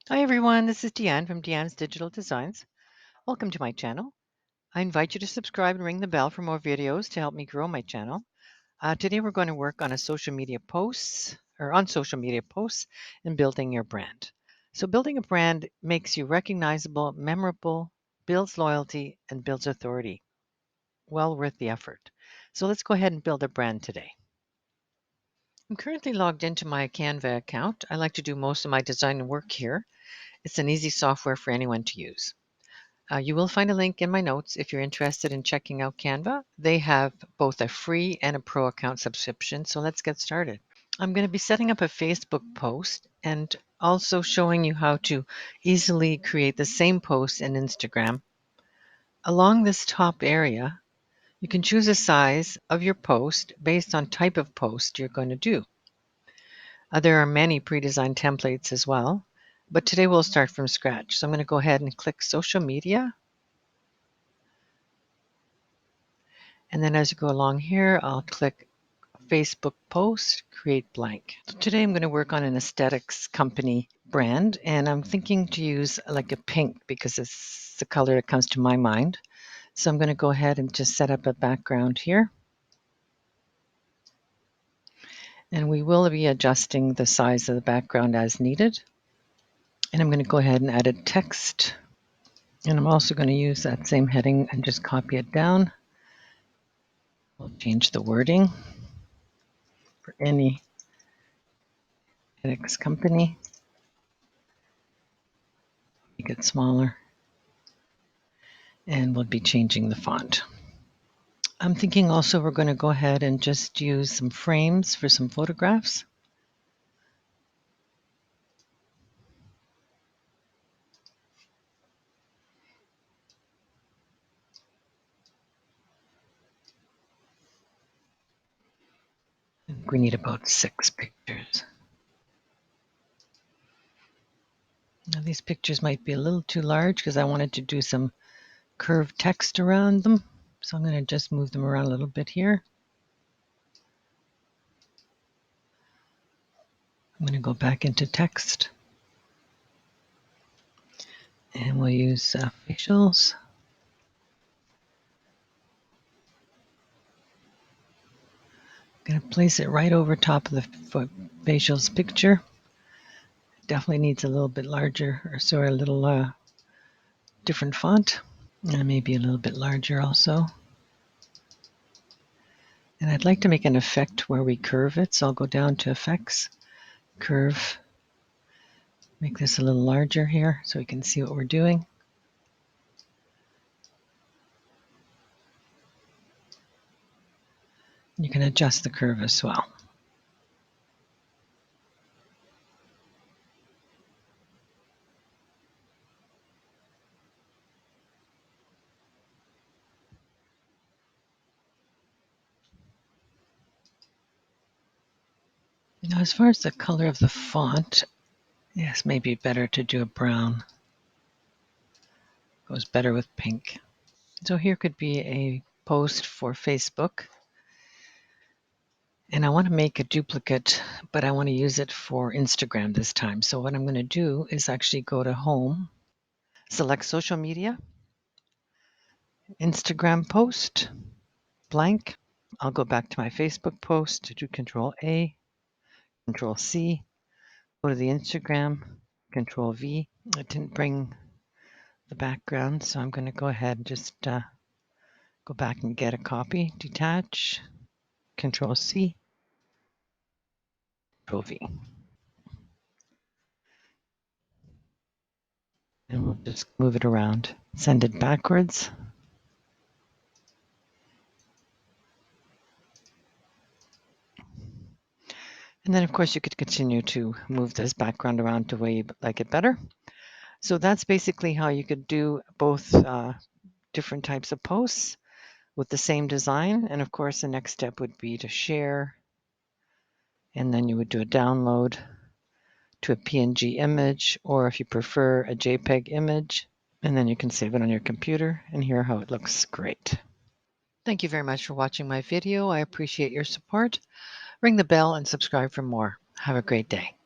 Hi everyone, this is Deanne from Deanne's Digital Designs. Welcome to my channel. I invite you to subscribe and ring the bell for more videos to help me grow my channel. Today we're going to work on social media posts and building your brand. So building a brand makes you recognizable, memorable, builds loyalty, and builds authority. Well worth the effort. So let's go ahead and build a brand today. I'm currently logged into my Canva account. I like to do most of my design work here. It's an easy software for anyone to use. You will find a link in my notes if you're interested in checking out Canva. They have both a free and a pro account subscription, so let's get started. I'm going to be setting up a Facebook post and also showing you how to easily create the same post in Instagram. Along this top area, you can choose a size of your post based on type of post you're going to do. There are many pre-designed templates as well, but today we'll start from scratch. So I'm going to go ahead and click social media. And then as you go along here, I'll click Facebook post, create blank. So today I'm going to work on an aesthetics company brand, and I'm thinking to use like a pink because it's the color that comes to my mind. So I'm going to go ahead and just set up a background here. And we will be adjusting the size of the background as needed. And I'm going to go ahead and add a text. And I'm also going to use that same heading and just copy it down. We'll change the wording for any aesthetics company. Make it smaller. And we'll be changing the font. I'm thinking also we're going to go ahead and just use some frames for some photographs. I think we need about 6 pictures. Now these pictures might be a little too large because I wanted to do some curved text around them. So I'm going to just move them around a little bit here. I'm going to go back into text. And we'll use facials. I'm going to place it right over top of the facials picture. Definitely needs a little bit larger, or sorry, a little different font. And maybe a little bit larger also. And I'd like to make an effect where we curve it. So I'll go down to Effects, Curve, make this a little larger here so we can see what we're doing. You can adjust the curve as well. Now, as far as the color of the font, yes, maybe better to do a brown. Goes better with pink. So here could be a post for Facebook. And I want to make a duplicate, but I want to use it for Instagram this time. So what I'm going to do is actually go to Home, select Social Media, Instagram post, blank. I'll go back to my Facebook post to do Control A, Control C, go to the Instagram, Control V. I didn't bring the background, so I'm going to go ahead and just go back and get a copy, detach, Control C, Control V. And we'll just move it around, send it backwards. And then, of course, you could continue to move this background around to where you like it better. So that's basically how you could do both different types of posts with the same design. And of course, the next step would be to share. And then you would do a download to a PNG image, or if you prefer, a JPEG image. And then you can save it on your computer and hear how it looks great. Thank you very much for watching my video. I appreciate your support. Ring the bell and subscribe for more. Have a great day.